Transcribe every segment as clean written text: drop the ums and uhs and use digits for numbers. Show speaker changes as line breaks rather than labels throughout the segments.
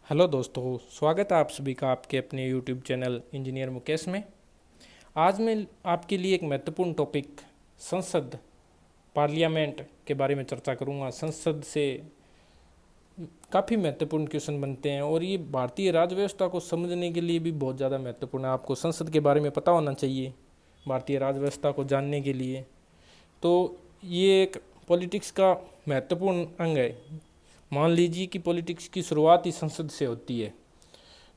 Hello दोस्तों, स्वागत है आप सभी का आपके अपने यूट्यूब चैनल इंजीनियर मुकेश में। आज मैं आपके लिए एक महत्वपूर्ण टॉपिक संसद पार्लियामेंट के बारे में चर्चा करूंगा। संसद से काफ़ी महत्वपूर्ण क्वेश्चन बनते हैं और ये भारतीय राज्य व्यवस्था को समझने के लिए भी बहुत ज़्यादा महत्वपूर्ण है। आपको संसद के बारे में पता होना चाहिए भारतीय राज्य व्यवस्था को जानने के लिए। तो ये एक पॉलिटिक्स का महत्वपूर्ण अंग है। मान लीजिए कि पॉलिटिक्स की शुरुआत ही संसद से होती है।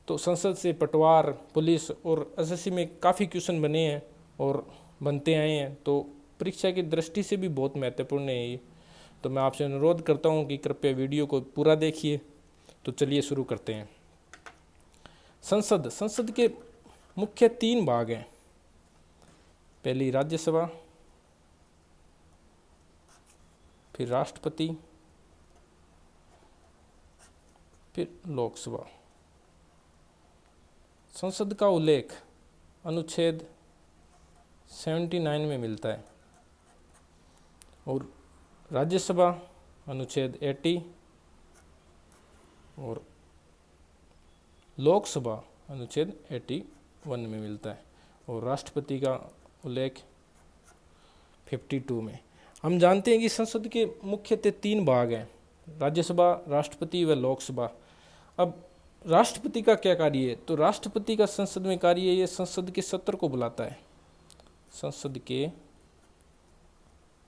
तो संसद से पटवार, पुलिस और एसएससी में काफ़ी क्वेश्चन बने हैं और बनते आए हैं। तो परीक्षा की दृष्टि से भी बहुत महत्वपूर्ण है ये। तो मैं आपसे अनुरोध करता हूँ कि कृपया वीडियो को पूरा देखिए। तो चलिए शुरू करते हैं। संसद संसद के मुख्य 3 भाग हैं। पहली राज्यसभा, फिर राष्ट्रपति, फिर लोकसभा। संसद का उल्लेख अनुच्छेद 79 में मिलता है और राज्यसभा अनुच्छेद 80 और लोकसभा अनुच्छेद 81 में मिलता है और राष्ट्रपति का उल्लेख 52 में। हम जानते हैं कि संसद के मुख्यतः 3 भाग हैं, राज्यसभा, राष्ट्रपति व लोकसभा। अब राष्ट्रपति का क्या कार्य है? तो राष्ट्रपति का संसद में कार्य है, ये संसद के सत्र को बुलाता है। संसद के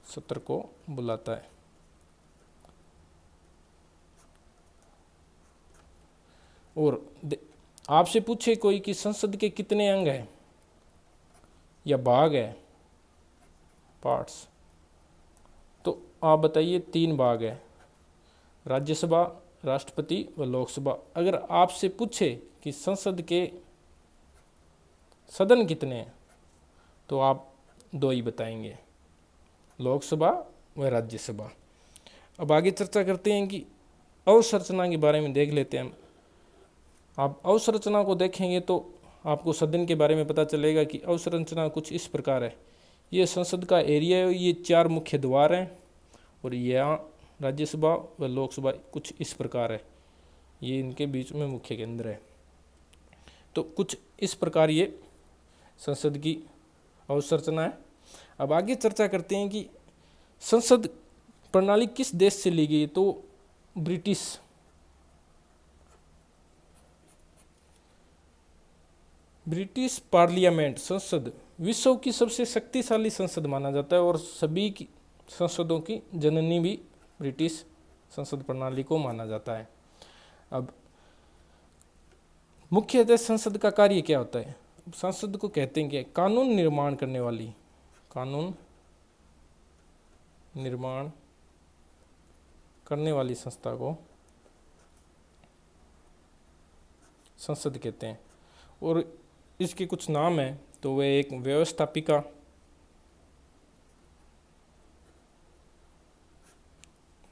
सत्र को बुलाता है। और आपसे पूछे कोई कि संसद के कितने अंग हैं या भाग है, पार्ट्स, तो आप बताइए 3 भाग है, राज्यसभा, राष्ट्रपति व लोकसभा। अगर आपसे पूछे कि संसद के सदन कितने हैं तो आप 2 ही बताएंगे, लोकसभा व राज्यसभा। अब आगे चर्चा करते हैं कि अवसंरचना के बारे में देख लेते हैं हम। आप अवसंरचना को देखेंगे तो आपको सदन के बारे में पता चलेगा कि अवसंरचना कुछ इस प्रकार है। ये संसद का एरिया है, ये 4 मुख्य द्वार हैं और यहाँ राज्यसभा व लोकसभा कुछ इस प्रकार है, ये इनके बीच में मुख्य केंद्र है। तो कुछ इस प्रकार ये संसद की अवसंरचना है। अब आगे चर्चा करते हैं कि संसद प्रणाली किस देश से ली गई। तो ब्रिटिश पार्लियामेंट संसद विश्व की सबसे शक्तिशाली संसद माना जाता है और सभी की संसदों की जननी भी ब्रिटिश संसद प्रणाली को माना जाता है। अब मुख्यतः संसद का कार्य क्या होता है? संसद को कहते हैं कि कानून निर्माण करने वाली, कानून निर्माण करने वाली संस्था को संसद कहते हैं। और इसके कुछ नाम हैं, तो वे एक व्यवस्थापिका,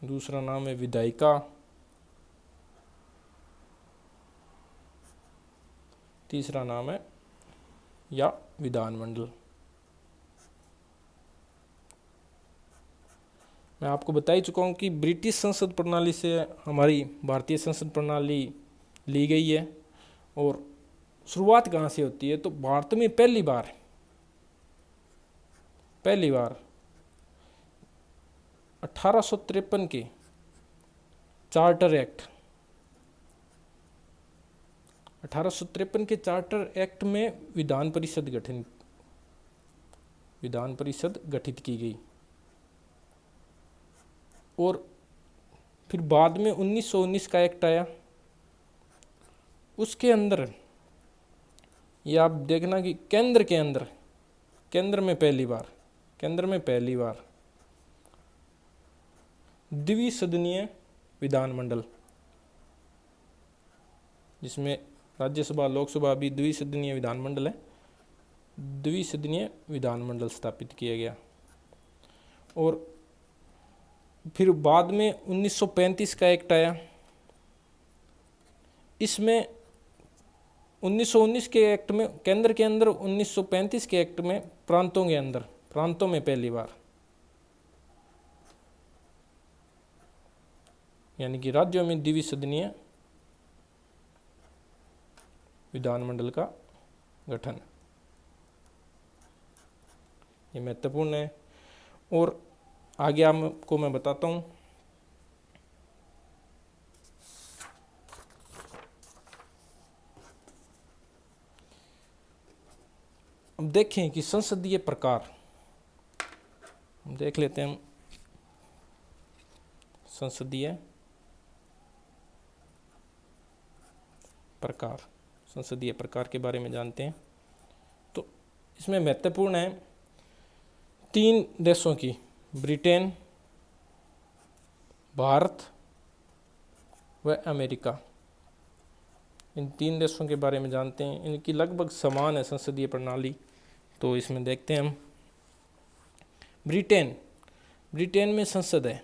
दूसरा नाम है विधायिका, तीसरा नाम है या विधानमंडल। मैं आपको बता ही चुका हूँ कि ब्रिटिश संसद प्रणाली से हमारी भारतीय संसद प्रणाली ली गई है। और शुरुआत कहाँ से होती है? तो भारत में पहली बार 1853 के चार्टर एक्ट, 1853 के चार्टर एक्ट में विधान परिषद गठित की गई। और फिर बाद में 1919 का एक्ट आया। उसके अंदर ये आप देखना कि केंद्र में पहली बार द्विसदनीय विधानमंडल, जिसमें राज्यसभा लोकसभा भी द्विसदनीय विधानमंडल है, द्विसदनीय विधानमंडल स्थापित किया गया। और फिर बाद में 1935 का एक्ट आया। इसमें 1919 के एक्ट में केंद्र के अंदर, 1935 के एक्ट में प्रांतों में पहली बार, यानी कि राज्यों में द्विसदनीय विधानमंडल का गठन। ये महत्वपूर्ण है। और आगे आपको मैं बताता हूँ। अब देखें कि संसदीय प्रकार, देख लेते हैं हम संसदीय प्रकार, संसदीय प्रकार के बारे में जानते हैं। तो इसमें महत्वपूर्ण है 3 देशों की, ब्रिटेन, भारत व अमेरिका, इन 3 देशों के बारे में जानते हैं। इनकी लगभग समान है संसदीय प्रणाली। तो इसमें देखते हैं हम ब्रिटेन में संसद है,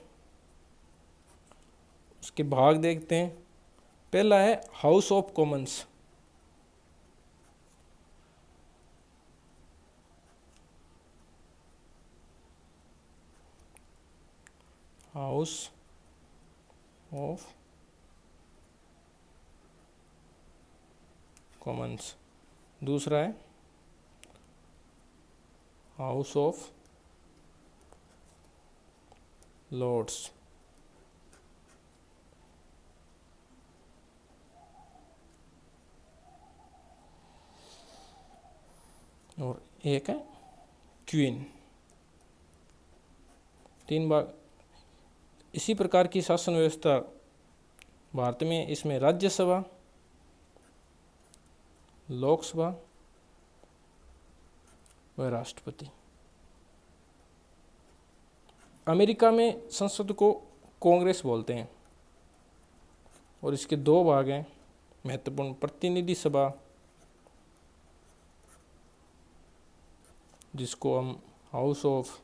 उसके भाग देखते हैं। पहला है house of Commons, house of Commons. दूसरा है हाउस ऑफ लॉर्ड्स। और एक है क्वीन। 3 भाग। इसी प्रकार की शासन व्यवस्था भारत में, इसमें राज्यसभा, लोकसभा व राष्ट्रपति। अमेरिका में संसद को कांग्रेस बोलते हैं और इसके 2 भाग हैं महत्वपूर्ण। प्रतिनिधि सभा, जिसको हम हाउस ऑफ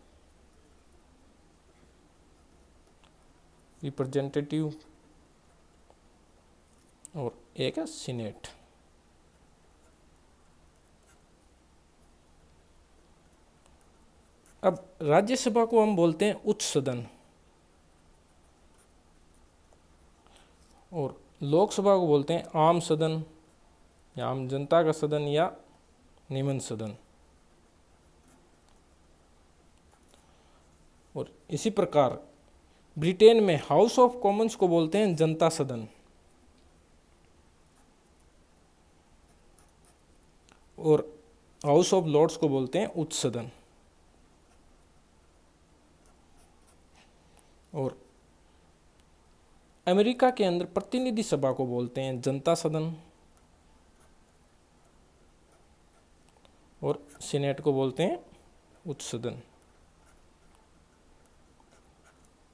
रिप्रेजेंटेटिव, और एक है सीनेट। अब राज्यसभा को हम बोलते हैं उच्च सदन, और लोकसभा को बोलते हैं आम सदन या आम जनता का सदन या निम्न सदन। और इसी प्रकार ब्रिटेन में हाउस ऑफ कॉमन्स को बोलते हैं जनता सदन, और हाउस ऑफ लॉर्ड्स को बोलते हैं उच्च सदन। और अमेरिका के अंदर प्रतिनिधि सभा को बोलते हैं जनता सदन, और सीनेट को बोलते हैं उच्च सदन।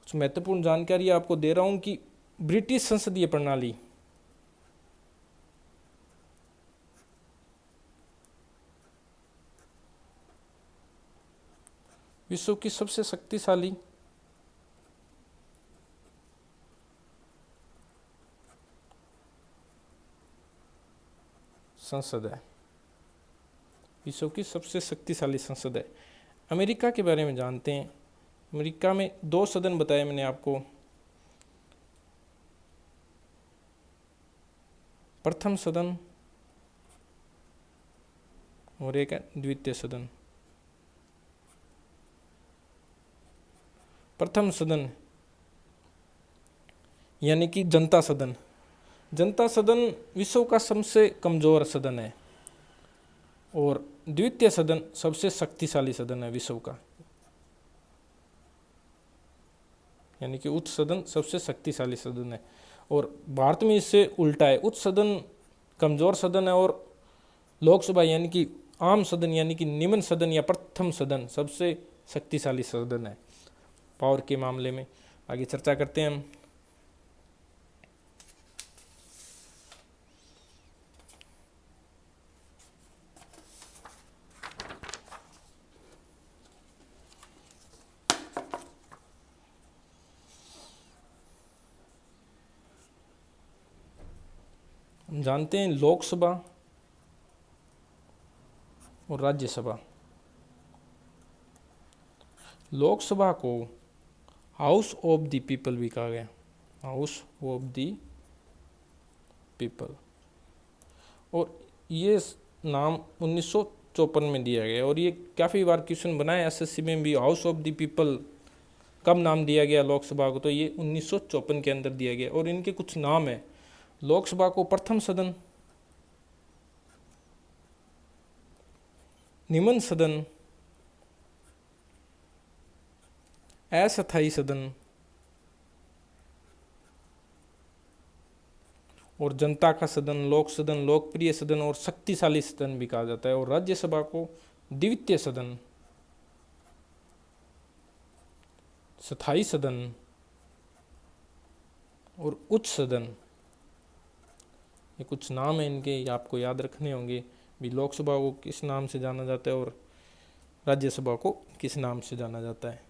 कुछ महत्वपूर्ण जानकारी आपको दे रहा हूं कि ब्रिटिश संसदीय प्रणाली विश्व की सबसे शक्तिशाली संसद है, विश्व की सबसे शक्तिशाली संसद है। अमेरिका के बारे में जानते हैं। अमेरिका में 2 सदन बताए मैंने आपको। प्रथम सदन और एक है द्वितीय सदन। प्रथम सदन यानी कि जनता सदन। जनता सदन विश्व का सबसे कमजोर सदन है, और द्वितीय सदन सबसे शक्तिशाली सदन है विश्व का, यानी कि उच्च सदन सबसे शक्तिशाली सदन है। और भारत में इससे उल्टा है, उच्च सदन कमजोर सदन है, और लोकसभा यानी कि आम सदन यानी कि निम्न सदन या प्रथम सदन सबसे शक्तिशाली सदन है पावर के मामले में। आगे चर्चा करते हैं हम जानते हैं लोकसभा और राज्यसभा। लोकसभा को हाउस ऑफ द पीपल भी कहा गया, हाउस ऑफ द पीपल। और ये नाम 1954 में दिया गया और ये काफ़ी बार क्वेश्चन बनाए एसएससी में भी। हाउस ऑफ द पीपल कब नाम दिया गया लोकसभा को, तो ये 1954 के अंदर दिया गया। और इनके कुछ नाम है। लोकसभा को प्रथम सदन, निम्न सदन, अस्थायी सदन और जनता का सदन, लोक सदन, लोकप्रिय सदन और शक्तिशाली सदन भी कहा जाता है। और राज्यसभा को द्वितीय सदन, स्थायी सदन और उच्च सदन, ये कुछ नाम है इनके, ये आपको याद रखने होंगे भी। लोकसभा को किस नाम से जाना जाता है और राज्यसभा को किस नाम से जाना जाता है।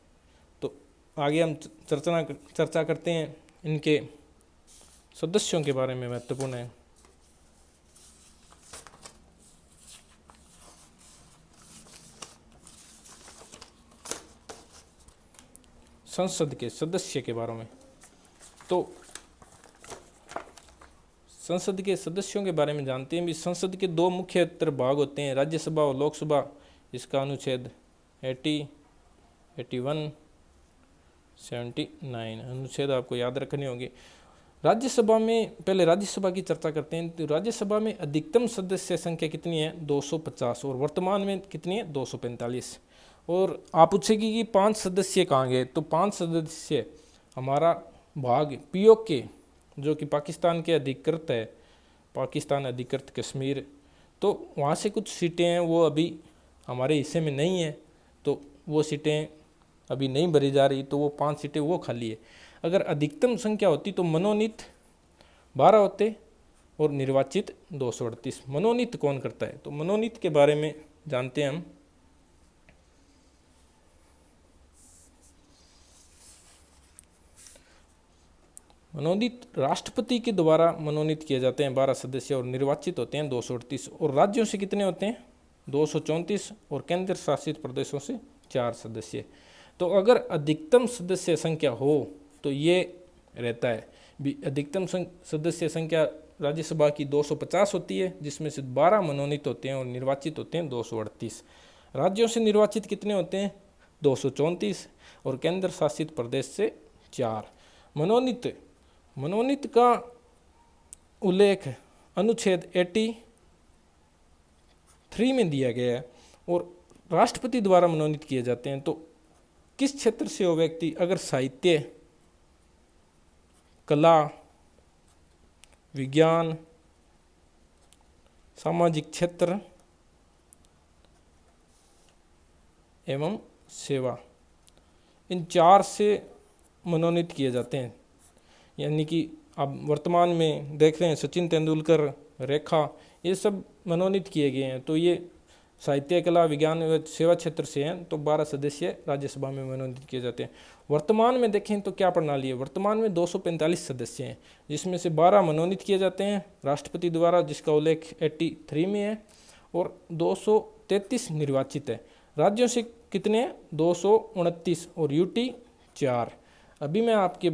तो आगे हम चर्चा करते हैं इनके सदस्यों के बारे में, महत्वपूर्ण है। संसद के सदस्य के बारे में, तो संसद के सदस्यों के बारे में जानते हैं भी। संसद के दो मुख्यतर भाग होते हैं, राज्यसभा और लोकसभा। इसका अनुच्छेद 80, 81, 79 अनुच्छेद आपको याद रखने होंगे। राज्यसभा में, पहले राज्यसभा की चर्चा करते हैं। तो राज्यसभा में अधिकतम सदस्य संख्या कितनी है, 250, और वर्तमान में कितनी है, 245। और आप पूछेगी कि 5 सदस्य कहाँ गए, तो 5 सदस्य हमारा भाग पीओके, जो कि पाकिस्तान के अधिकृत है, पाकिस्तान अधिकृत कश्मीर, तो वहाँ से कुछ सीटें हैं वो अभी हमारे हिस्से में नहीं है, तो वो सीटें अभी नहीं भरी जा रही, तो वो 5 सीटें वो खाली है। अगर अधिकतम संख्या होती तो मनोनीत 12 होते और निर्वाचित 238। मनोनीत कौन करता है, तो मनोनीत के बारे में जानते हैं हम। मनोनीत राष्ट्रपति के द्वारा मनोनीत किए जाते हैं 12 सदस्य और निर्वाचित होते हैं 238। और राज्यों से कितने होते हैं, 234 और केंद्र शासित प्रदेशों से 4 सदस्य। तो अगर अधिकतम सदस्य संख्या हो तो ये रहता है भी। अधिकतम सदस्य संख्या राज्यसभा की 250 होती है, जिसमें से 12 मनोनीत होते हैं और निर्वाचित होते हैं 238। राज्यों से निर्वाचित कितने होते हैं, 234 और केंद्र शासित प्रदेश से 4। मनोनीत का उल्लेख अनुच्छेद 83 में दिया गया है। और राष्ट्रपति द्वारा मनोनीत किए जाते हैं। तो किस क्षेत्र से हो व्यक्ति, अगर साहित्य, कला, विज्ञान, सामाजिक क्षेत्र एवं सेवा, इन 4 से मनोनीत किए जाते हैं। यानी कि अब वर्तमान में देख रहे हैं सचिन तेंदुलकर, रेखा, ये सब मनोनीत किए गए हैं। तो ये साहित्य, कला, विज्ञान व सेवा क्षेत्र से हैं। तो 12 सदस्य राज्यसभा में मनोनीत किए जाते हैं। वर्तमान में देखें तो क्या प्रणाली है, वर्तमान में 245 सदस्य हैं, जिसमें से 12 मनोनीत किए जाते हैं राष्ट्रपति द्वारा, जिसका उल्लेख 83 में है, और 233 निर्वाचित है। राज्यों से कितने हैं, 229 और यूटी 4। अभी मैं आपके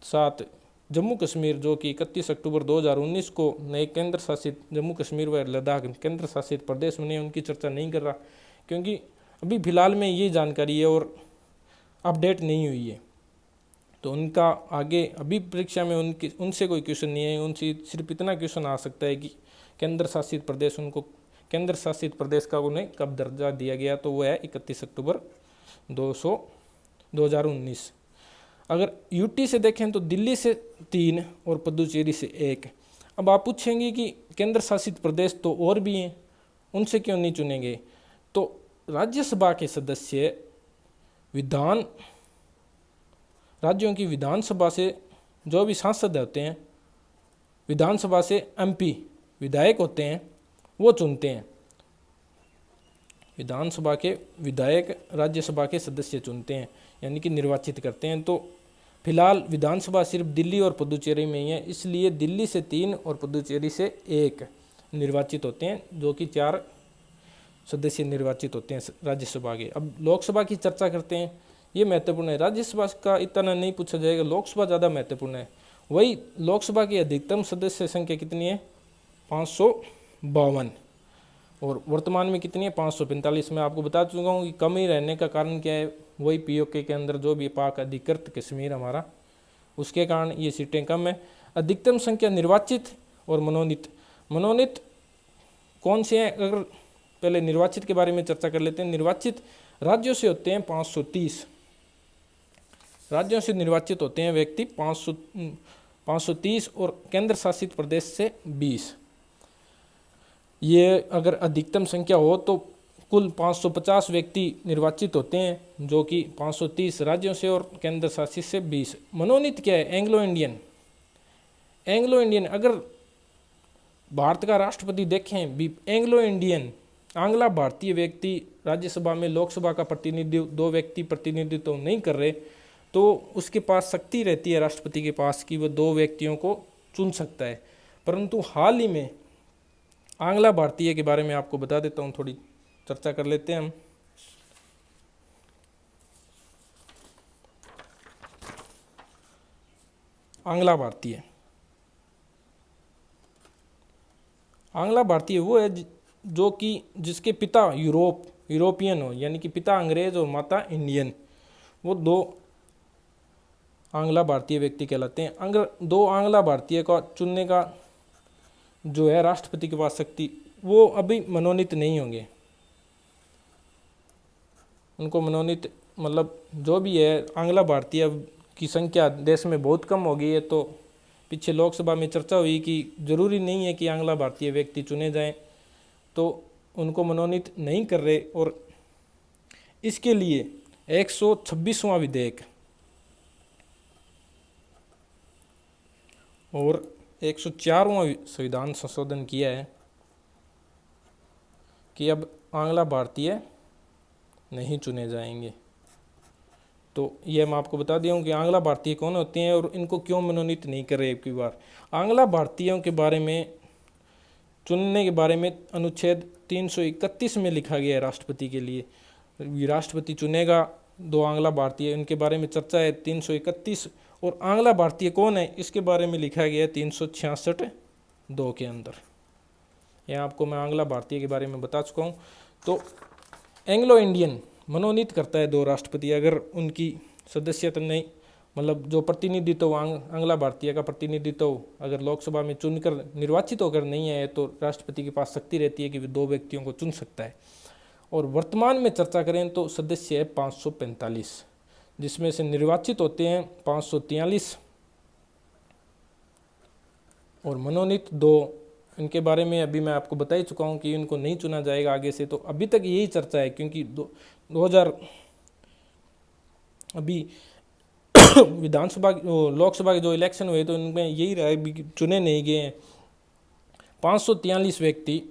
साथ जम्मू कश्मीर, जो कि 31 अक्टूबर 2019 को नए केंद्र शासित जम्मू कश्मीर व लद्दाख केंद्र शासित प्रदेश बने, उनकी चर्चा नहीं कर रहा, क्योंकि अभी फ़िलहाल में ये जानकारी है और अपडेट नहीं हुई है। तो उनका आगे अभी परीक्षा में उनसे कोई क्वेश्चन नहीं है। उनसे सिर्फ इतना क्वेश्चन आ सकता है कि केंद्र शासित प्रदेश, उनको केंद्र शासित प्रदेश का उन्हें कब दर्जा दिया गया, तो वो है 31 अक्टूबर 2019। अगर यूटी से देखें तो दिल्ली से 3 और पुदुचेरी से 1। अब आप पूछेंगे कि केंद्र शासित प्रदेश तो और भी हैं, उनसे क्यों नहीं चुनेंगे। तो राज्यसभा के सदस्य राज्यों की विधानसभा से जो भी सांसद होते हैं, विधानसभा से एमपी विधायक होते हैं, वो चुनते हैं। विधानसभा के विधायक राज्यसभा के सदस्य चुनते हैं, यानी कि निर्वाचित करते हैं। तो फिलहाल विधानसभा सिर्फ दिल्ली और पुदुचेरी में ही है, इसलिए दिल्ली से 3 और पुदुचेरी से 1 निर्वाचित होते हैं, जो कि 4 सदस्य निर्वाचित होते हैं राज्यसभा के। अब लोकसभा की चर्चा करते हैं, ये महत्वपूर्ण है। राज्यसभा का इतना नहीं पूछा जाएगा, लोकसभा ज़्यादा महत्वपूर्ण है। वही लोकसभा की अधिकतम सदस्य संख्या कितनी है, 552। और वर्तमान में कितनी है 545। मैं आपको बता चुका हूँ कि कमी रहने का कारण क्या है, वही पीओके के अंदर जो भी पाक अधिकृत कश्मीर हमारा, उसके कारण ये सीटें कम है। अधिकतम संख्या निर्वाचित और मनोनीत। मनोनीत कौन से हैं, अगर पहले निर्वाचित के बारे में चर्चा कर लेते हैं। निर्वाचित राज्यों से होते हैं 530 राज्यों से निर्वाचित होते हैं व्यक्ति 530 और केंद्र शासित प्रदेश से 20। ये अगर अधिकतम संख्या हो तो कुल 550 व्यक्ति निर्वाचित होते हैं, जो कि 530 राज्यों से और केंद्र शासित से 20। मनोनीत क्या है, एंग्लो इंडियन। एंग्लो इंडियन अगर भारत का राष्ट्रपति देखें भी एंग्लो इंडियन आंग्ला भारतीय व्यक्ति राज्यसभा में लोकसभा का प्रतिनिधित्व, 2 व्यक्ति प्रतिनिधित्व तो नहीं कर रहे, तो उसके पास शक्ति रहती है राष्ट्रपति के पास कि वह 2 व्यक्तियों को चुन सकता है। परंतु हाल ही में आंग्ला भारतीय के बारे में आपको बता देता हूँ, थोड़ी चर्चा कर लेते हैं हम। आंग्ला भारतीय, आंग्ला भारतीय वो है जो कि जिसके पिता यूरोपियन हो, यानी कि पिता अंग्रेज और माता इंडियन, वो 2 आंग्ला भारतीय व्यक्ति कहलाते हैं। अगर 2 आंग्ला भारतीय का चुनने का जो है राष्ट्रपति के पास शक्ति, वो अभी मनोनीत नहीं होंगे। उनको मनोनीत मतलब जो भी है, आंग्ला भारतीय की संख्या देश में बहुत कम हो गई है। तो पीछे लोकसभा में चर्चा हुई कि जरूरी नहीं है कि आंग्ला भारतीय व्यक्ति चुने जाएं, तो उनको मनोनीत नहीं कर रहे। और इसके लिए 126वां विधेयक और 104वां संविधान संशोधन किया है कि अब आंग्ला भारतीय नहीं चुने जाएंगे। तो ये मैं आपको बता दिया हूँ कि आंग्ला भारतीय कौन होते हैं और इनको क्यों मनोनीत नहीं कर रहे। एक बार आंग्ला भारतीयों के बारे में चुनने के बारे में अनुच्छेद 331 में लिखा गया है राष्ट्रपति के लिए। राष्ट्रपति चुनेगा 2 आंग्ला भारतीय, इनके बारे में चर्चा है 331। और आंग्ला भारतीय कौन है इसके बारे में लिखा गया है 366(2) के अंदर। यहाँ आपको मैं आंग्ला भारतीय के बारे में बता चुका हूँ। तो एंग्लो इंडियन मनोनीत करता है 2 राष्ट्रपति, अगर उनकी सदस्यता नहीं, मतलब जो प्रतिनिधित्व आंग्ला भारतीय का प्रतिनिधित्व अगर लोकसभा में चुनकर निर्वाचित होकर नहीं आए, तो राष्ट्रपति के पास शक्ति रहती है कि वे 2 व्यक्तियों को चुन सकता है। और वर्तमान में चर्चा करें तो सदस्य है 545, जिसमें से निर्वाचित होते हैं 543 और मनोनीत 2। इनके बारे में अभी मैं आपको बता ही चुका हूँ कि इनको नहीं चुना जाएगा आगे से। तो अभी तक यही चर्चा है, क्योंकि 2000 अभी विधानसभा लोकसभा के जो इलेक्शन हुए तो इनमें यही रहा है, चुने नहीं गए हैं। 543 व्यक्ति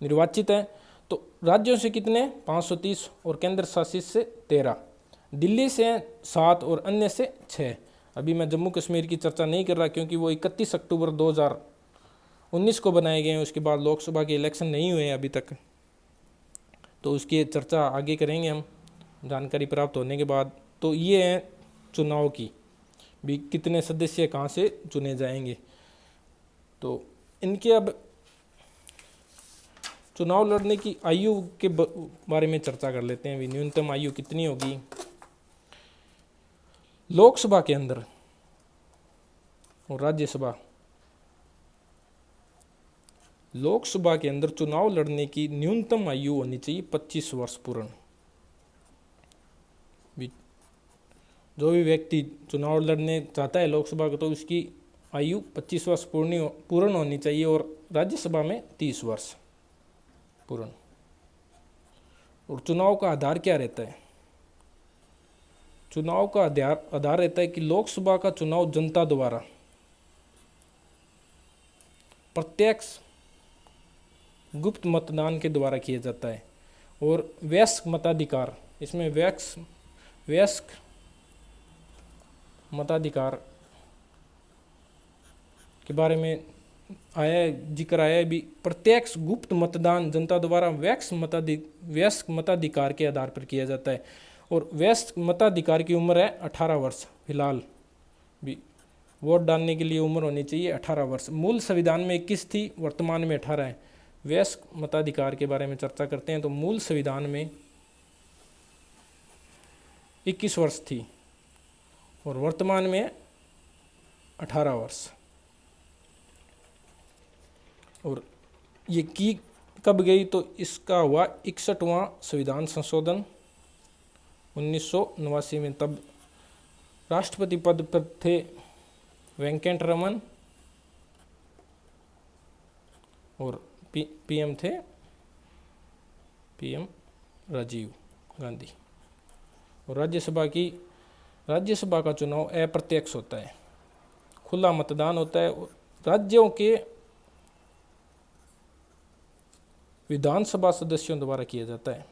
निर्वाचित हैं। तो राज्यों से कितने, 530 और केंद्र शासित से 13, दिल्ली से 7 और अन्य से 6। अभी मैं जम्मू कश्मीर की चर्चा नहीं कर रहा, क्योंकि वो 31 अक्टूबर 2019 को बनाए गए हैं। उसके बाद लोकसभा के इलेक्शन नहीं हुए हैं अभी तक, तो उसकी चर्चा आगे करेंगे हम जानकारी प्राप्त होने के बाद। तो ये है चुनाव की भी कितने सदस्य कहाँ से चुने जाएंगे। तो इनके अब चुनाव लड़ने की आयु के बारे में चर्चा कर लेते हैं। न्यूनतम आयु कितनी होगी लोकसभा के अंदर और राज्यसभा। लोकसभा के अंदर चुनाव लड़ने की न्यूनतम आयु होनी चाहिए 25 वर्ष पूर्ण। जो भी व्यक्ति चुनाव लड़ने चाहता है लोकसभा को, तो उसकी आयु 25 वर्ष पूर्ण होनी चाहिए और राज्यसभा में 30 वर्ष पूर्ण। और चुनाव का आधार क्या रहता है, चुनाव का आधार रहता है कि लोकसभा का चुनाव जनता द्वारा प्रत्यक्ष गुप्त मतदान के द्वारा किया जाता है। और वयस्क मताधिकार, इसमें वयस्क मताधिकार के बारे में जिक्र आया है भी। प्रत्यक्ष गुप्त मतदान जनता द्वारा वयस्क मताधिकार के आधार पर किया जाता है। और वयस्क मताधिकार की उम्र है 18 वर्ष। फिलहाल भी वोट डालने के लिए उम्र होनी चाहिए 18 वर्ष। मूल संविधान में 21 थी, वर्तमान में 18 है। वयस्क मताधिकार के बारे में चर्चा करते हैं तो मूल संविधान में 21 वर्ष थी और वर्तमान में 18 वर्ष। और ये की कब गई तो इसका हुआ 61वां संविधान संशोधन 1989 में। तब राष्ट्रपति पद पर थे वेंकट रमन और पीएम थे पीएम राजीव गांधी। और राज्यसभा का चुनाव अप्रत्यक्ष होता है, खुला मतदान होता है। राज्यों के विधानसभा सदस्यों द्वारा किया जाता है।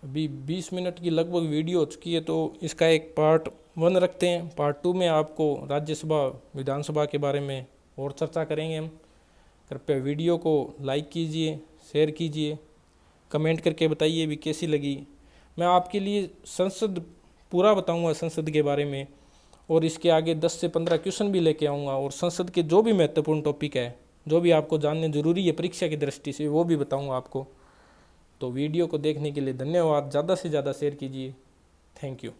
अभी 20 मिनट की लगभग वीडियो हो चुकी है, तो इसका एक पार्ट 1 रखते हैं। पार्ट 2 में आपको राज्यसभा विधानसभा के बारे में और चर्चा करेंगे हम। कृपया वीडियो को लाइक कीजिए, शेयर कीजिए, कमेंट करके बताइए भी कैसी लगी। मैं आपके लिए संसद पूरा बताऊंगा संसद के बारे में, और इसके आगे 10 से 15 क्वेश्चन भी लेके आऊँगा। और संसद के जो भी महत्वपूर्ण टॉपिक है, जो भी आपको जानने जरूरी है परीक्षा की दृष्टि से, वो भी बताऊँगा आपको। तो वीडियो को देखने के लिए धन्यवाद। ज़्यादा से ज़्यादा शेयर कीजिए। Thank you.